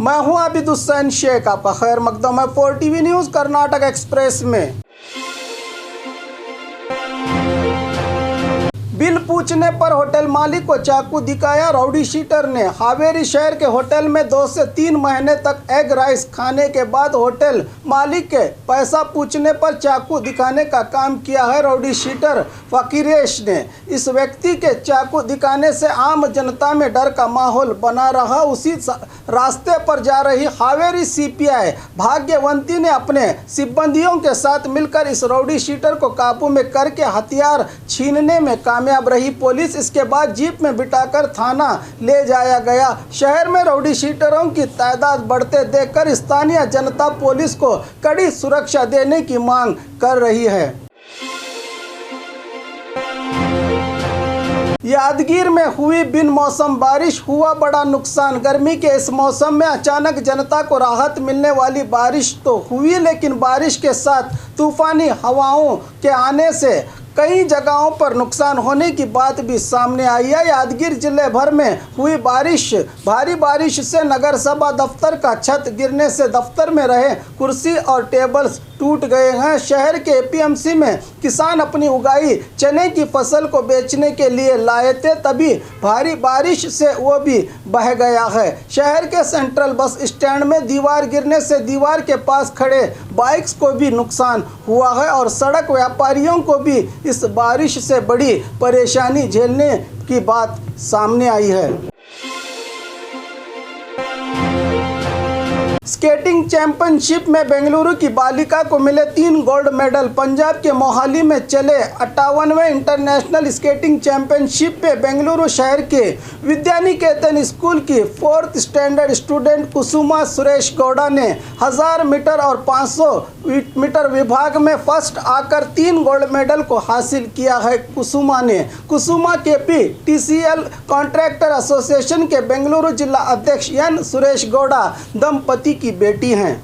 मैं हूं आबिद हुसैन शेख, आपका खैर मकदम है 4TV न्यूज़ कर्नाटक एक्सप्रेस में। बिल पूछने पर होटल मालिक को चाकू दिखाया राउडी शीटर ने। हावेरी शहर के होटल में 2 से 3 महीने तक एग राइस खाने के बाद होटल मालिक के पैसा पूछने पर चाकू दिखाने का काम किया है राउडी शीटर फकीरेश ने। इस व्यक्ति के चाकू दिखाने से आम जनता में डर का माहौल बना रहा। उसी रास्ते पर जा रही हावेरी सीपीआई भाग्यवंती ने अपने सिब्बंदियों के साथ मिलकर इस राउडी शीटर को काबू में करके हथियार छीनने में कामयाब रही। पुलिस इसके बाद जीप में बिठाकर थाना ले जाया गया। शहर में राउडी शीटरों की तादाद बढ़ते देखकर स्थानीय जनता पुलिस को कड़ी सुरक्षा देने की मांग कर रही है। यादगीर में हुई बिन मौसम बारिश, हुआ बड़ा नुकसान। गर्मी के इस मौसम में अचानक जनता को राहत मिलने वाली बारिश तो हुई, लेकिन बारिश के साथ तूफानी हवाओं के आने से कई जगहों पर नुकसान होने की बात भी सामने आई है। यादगीर जिले भर में हुई भारी बारिश से नगर सभा दफ्तर का छत गिरने से दफ्तर में रहे कुर्सी और टेबल्स टूट गए हैं। शहर के एपीएमसी में किसान अपनी उगाई चने की फसल को बेचने के लिए लाए थे, तभी भारी बारिश से वो भी बह गया है। शहर के सेंट्रल बस स्टैंड में दीवार गिरने से दीवार के पास खड़े बाइक्स को भी नुकसान हुआ है और सड़क व्यापारियों को भी इस बारिश से बड़ी परेशानी झेलने की बात सामने आई है। स्केटिंग चैंपियनशिप में बेंगलुरु की बालिका को मिले 3 गोल्ड मेडल। पंजाब के मोहाली में चले 58वें इंटरनेशनल स्केटिंग चैंपियनशिप पे बेंगलुरु शहर के विद्यानिकेतन स्कूल की 4th standard student Kusuma Suresh Gowda ने 1000 मीटर और 500 मीटर विभाग में फर्स्ट आकर 3 गोल्ड मेडल को हासिल किया है। कुसुमा केपी टीसीएल कॉन्ट्रैक्टर एसोसिएशन के बेंगलुरु जिला अध्यक्ष एन सुरेश गौड़ा दंपति की बेटी हैं।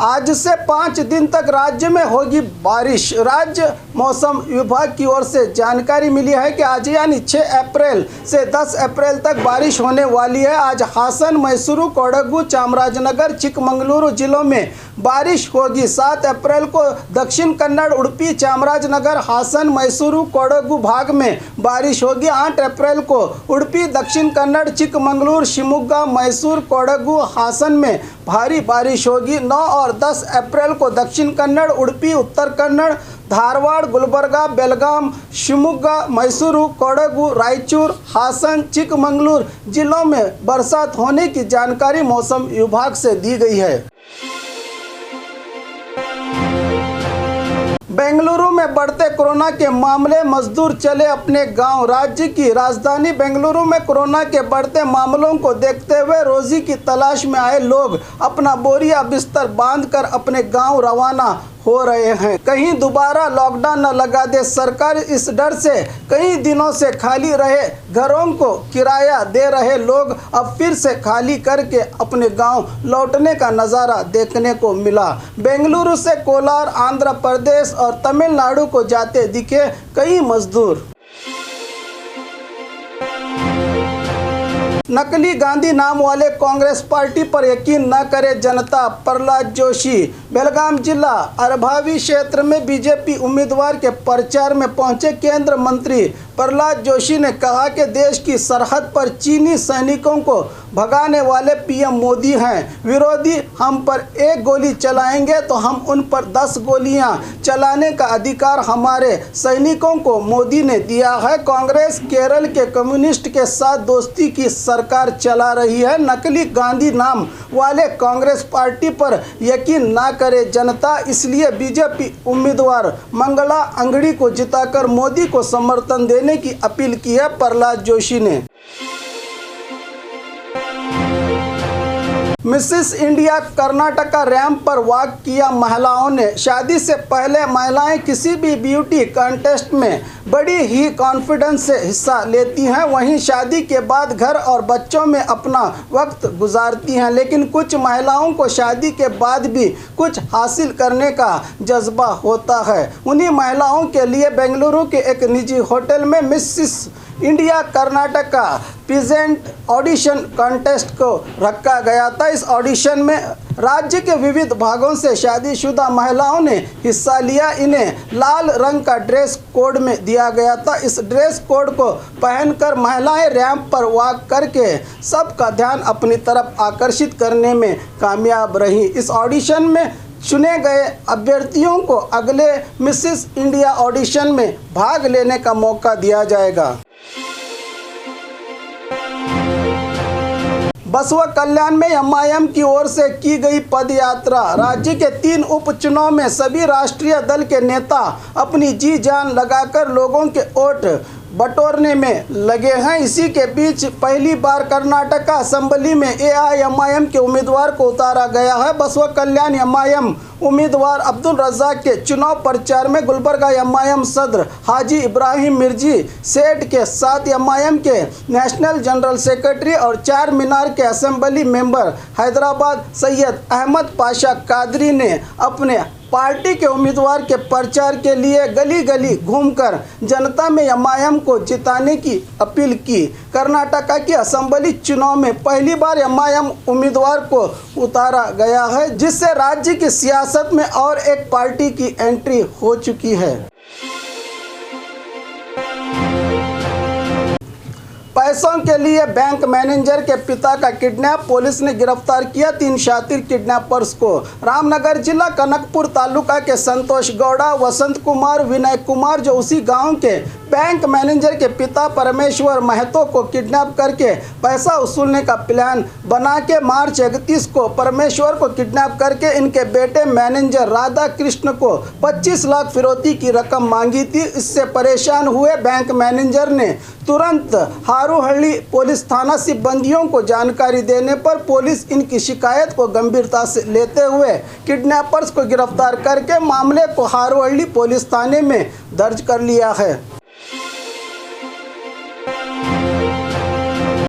आज से 5 दिन तक राज्य में होगी बारिश। राज्य मौसम विभाग की ओर से जानकारी मिली है कि आज यानी 6 अप्रैल से 10 अप्रैल तक बारिश होने वाली है। आज हासन, मैसूरू, कोडगु, चामराजनगर, चिकमंगलुरु जिलों में बारिश होगी। 7 अप्रैल को दक्षिण कन्नड़, उडुपी, चामराजनगर, हासन, मैसूरू, कोडगु भाग में बारिश होगी। 8 अप्रैल को उडुपी, दक्षिण कन्नड़, चिकमंगलुरु, शिवमोगा, मैसूर, कोडगु, हासन में भारी बारिश होगी। 9 और 10 अप्रैल को दक्षिण कन्नड़, उडुपी, उत्तर कन्नड़, धारवाड़, गुलबर्गा, बेलगाम, शिवमोगा, मैसूरू, कोडगु, रायचूर, हासन, चिकमंगलुरु जिलों में बरसात होने की जानकारी मौसम विभाग से दी गई है। बेंगलुरु में बढ़ते कोरोना के मामले, मजदूर चले अपने गांव। राज्य की राजधानी बेंगलुरु में कोरोना के बढ़ते मामलों को देखते हुए रोजी की तलाश में आए लोग अपना बोरिया बिस्तर बांधकर अपने गांव रवाना हो रहे हैं। कहीं दोबारा लॉकडाउन न लगा दे सरकार, इस डर से कई दिनों से खाली रहे घरों को किराया दे रहे लोग अब फिर से खाली करके अपने गांव लौटने का नज़ारा देखने को मिला। बेंगलुरु से कोलार, आंध्र प्रदेश और तमिलनाडु को जाते दिखे कई मजदूर। नकली गांधी नाम वाले कांग्रेस पार्टी पर यकीन न करे जनता, प्रहलाद जोशी। बेलगाम जिला अरभावी क्षेत्र में बीजेपी उम्मीदवार के प्रचार में पहुंचे केंद्रीय मंत्री प्रहलाद जोशी ने कहा कि देश की सरहद पर चीनी सैनिकों को भगाने वाले पीएम मोदी हैं। विरोधी हम पर 1 गोली चलाएंगे तो हम उन पर 10 गोलियां चलाने का अधिकार हमारे सैनिकों को मोदी ने दिया है। कांग्रेस केरल के कम्युनिस्ट के साथ दोस्ती की सरकार चला रही है। नकली गांधी नाम वाले कांग्रेस पार्टी पर यकीन ना करे जनता, इसलिए बीजेपी उम्मीदवार मंगला अंगड़ी को जिताकर मोदी को समर्थन देने की अपील की है प्रहलाद जोशी ने। मिसेस इंडिया कर्नाटका रैंप पर वॉक किया महिलाओं ने। शादी से पहले महिलाएं किसी भी ब्यूटी कंटेस्ट में बड़ी ही कॉन्फिडेंस से हिस्सा लेती हैं, वहीं शादी के बाद घर और बच्चों में अपना वक्त गुजारती हैं। लेकिन कुछ महिलाओं को शादी के बाद भी कुछ हासिल करने का जज्बा होता है। उन्हीं महिलाओं के लिए बेंगलुरु के एक निजी होटल में Mrs India Karnataka peasant audition contest को रखा गया था। इस ऑडिशन में राज्य के विविध भागों से शादीशुदा महिलाओं ने हिस्सा लिया। इन्हें लाल रंग का ड्रेस कोड में दिया गया था। इस ड्रेस कोड को पहनकर महिलाएं रैंप पर वॉक करके सबका ध्यान अपनी तरफ आकर्षित करने में कामयाब रहीं। इस ऑडिशन में चुने गए अभ्यर्थियों को अगले मिसेस इंडिया ऑडिशन में भाग लेने का मौका दिया जाएगा। बसवा कल्याण में एमआईएम की ओर से की गई पद यात्रा। राज्य के 3 उपचुनाव में सभी राष्ट्रीय दल के नेता अपनी जी जान लगाकर लोगों के वोट बटोरने में लगे हैं। इसी के बीच पहली बार कर्नाटका असेंबली में एआईएमआईएम के उम्मीदवार को उतारा गया है। बसवा कल्याण एमआईएम उम्मीदवार अब्दुल रज़ाक के चुनाव प्रचार में गुलबर्गा एमआईएम सदर हाजी इब्राहिम मिर्जी सेठ के साथ एमआईएम के नेशनल जनरल सेक्रेटरी और चार मीनार के असेंबली मेंबर हैदराबाद सैयद अहमद पाशा कादरी ने अपने पार्टी के उम्मीदवार के प्रचार के लिए गली गली घूमकर जनता में एमआईएम को जिताने की अपील की। कर्नाटका की असेंबली चुनाव में पहली बार एमआईएम उम्मीदवार को उतारा गया है, जिससे राज्य की सियासत में और एक पार्टी की एंट्री हो चुकी है। पैसों के लिए बैंक मैनेजर के पिता का किडनैप, पुलिस ने गिरफ्तार किया 3 शातिर किडनैपर्स को। रामनगर जिला कनकपुर तालुका के संतोष गौड़ा, वसंत कुमार, विनय कुमार जो उसी गांव के बैंक मैनेजर के पिता परमेश्वर महतो को किडनैप करके पैसा वसूलने का प्लान बना के मार्च 31 को परमेश्वर को किडनैप करके इनके बेटे मैनेजर राधा कृष्ण को 25 लाख फिरौती की रकम मांगी थी। इससे परेशान हुए बैंक मैनेजर ने तुरंत हारूहल्ली पुलिस थाना सिब्बंदियों को जानकारी देने पर पुलिस इनकी शिकायत को गंभीरता से लेते हुए किडनैपर्स को गिरफ्तार करके मामले को हारूहल्ली पुलिस थाने में दर्ज कर लिया है।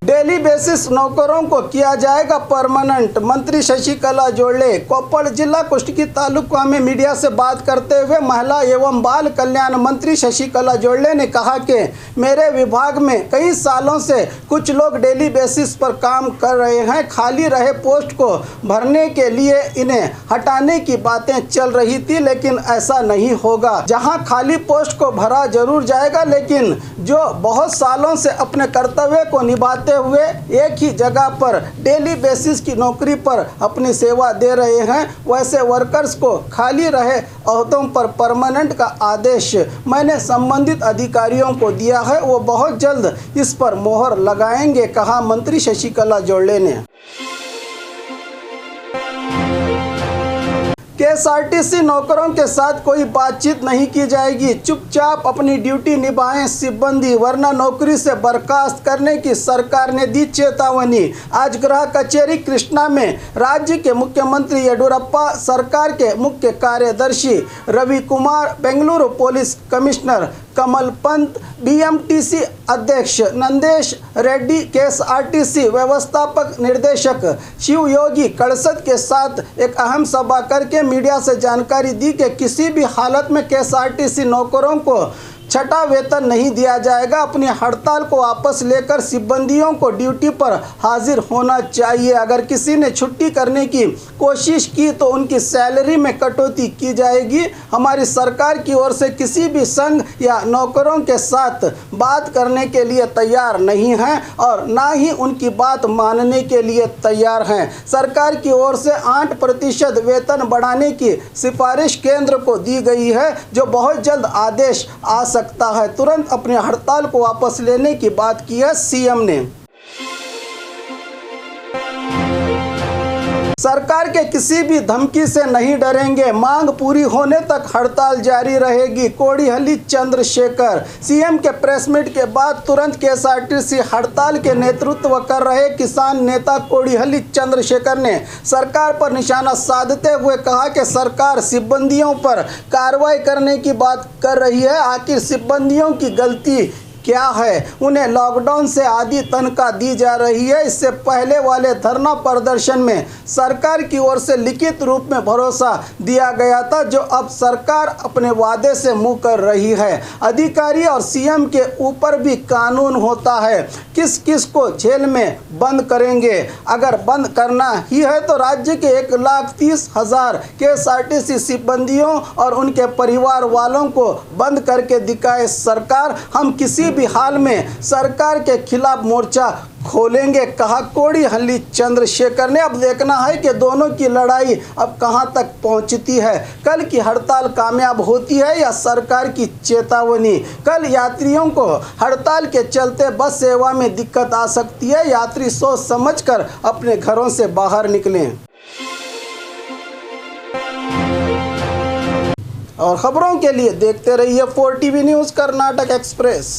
डेली बेसिस नौकरों को किया जाएगा परमानेंट, मंत्री शशिकला जोड़ले। कोप्पड़ जिला कुष्टगी तालुका में मीडिया से बात करते हुए महिला एवं बाल कल्याण मंत्री शशिकला जोड़ले ने कहा कि मेरे विभाग में कई सालों से कुछ लोग डेली बेसिस पर काम कर रहे हैं। खाली रहे पोस्ट को भरने के लिए इन्हें हटाने की बातें चल रही थी, लेकिन ऐसा नहीं होगा। जहां खाली पोस्ट को भरा जरूर जाएगा, लेकिन जो बहुत सालों से अपने कर्तव्य को निभाते हुए एक ही जगह पर डेली बेसिस की नौकरी पर अपनी सेवा दे रहे हैं, वैसे वर्कर्स को खाली रहे ओहदों पर परमानेंट का आदेश मैंने संबंधित अधिकारियों को दिया है। वो बहुत जल्द इस पर मोहर लगाएंगे, कहा मंत्री शशिकला जोड़ले ने। केएसआरटीसी नौकरों के साथ कोई बातचीत नहीं की जाएगी, चुपचाप अपनी ड्यूटी निभाएं सिब्बंदी, वरना नौकरी से बर्खास्त करने की सरकार ने दी चेतावनी। आज गृह कचेरी कृष्णा में राज्य के मुख्यमंत्री येडियुरप्पा, सरकार के मुख्य कार्यदर्शी रवि कुमार, बेंगलुरु पुलिस कमिश्नर कमल पंत, बीएमटीसी अध्यक्ष नंदेश रेड्डी, केएसआरटीसी व्यवस्थापक निर्देशक शिव योगी कड़सत के साथ एक अहम सभा करके मीडिया से जानकारी दी कि किसी भी हालत में केएसआरटीसी नौकरों को छठा वेतन नहीं दिया जाएगा। अपनी हड़ताल को वापस लेकर सिब्बंदियों को ड्यूटी पर हाजिर होना चाहिए। अगर किसी ने छुट्टी करने की कोशिश की तो उनकी सैलरी में कटौती की जाएगी। हमारी सरकार की ओर से किसी भी संघ या नौकरों के साथ बात करने के लिए तैयार नहीं हैं और ना ही उनकी बात मानने के लिए तैयार हैं। सरकार की ओर से 8% वेतन बढ़ाने की सिफारिश केंद्र को दी गई है, जो बहुत जल्द आदेश आ सकता है। तुरंत अपनी हड़ताल को वापस लेने की बात की है सीएम ने। सरकार के किसी भी धमकी से नहीं डरेंगे, मांग पूरी होने तक हड़ताल जारी रहेगी, कोडिहल्ली चंद्रशेखर। सीएम के प्रेस मीट के बाद तुरंत केएसआरटीसी हड़ताल के नेतृत्व कर रहे किसान नेता कोडिहल्ली चंद्रशेखर ने सरकार पर निशाना साधते हुए कहा कि सरकार सिब्बंदियों पर कार्रवाई करने की बात कर रही है। आखिर सिब्बंदियों की गलती क्या है। उन्हें लॉकडाउन से आधी तनख्वाह दी जा रही है। इससे पहले वाले धरना प्रदर्शन में सरकार की ओर से लिखित रूप में भरोसा दिया गया था, जो अब सरकार अपने वादे से मुँह कर रही है। अधिकारी और सीएम के ऊपर भी कानून होता है। किस किस को जेल में बंद करेंगे? अगर बंद करना ही है तो राज्य के 1,30,000 KSRTC सिब्बंदियों और उनके परिवार वालों को बंद करके दिखाए सरकार। हम किसी भी हाल में सरकार के खिलाफ मोर्चा खोलेंगे, कहा कोडिहल्ली चंद्रशेखर ने। अब देखना है कि दोनों की लड़ाई अब कहां तक पहुंचती है। कल की हड़ताल कामयाब होती है या सरकार की चेतावनी? कल यात्रियों को हड़ताल के चलते बस सेवा में दिक्कत आ सकती है। यात्री सोच समझकर अपने घरों से बाहर निकलें। और खबरों के लिए देखते रहिए 4TV न्यूज़ कर्नाटक एक्सप्रेस।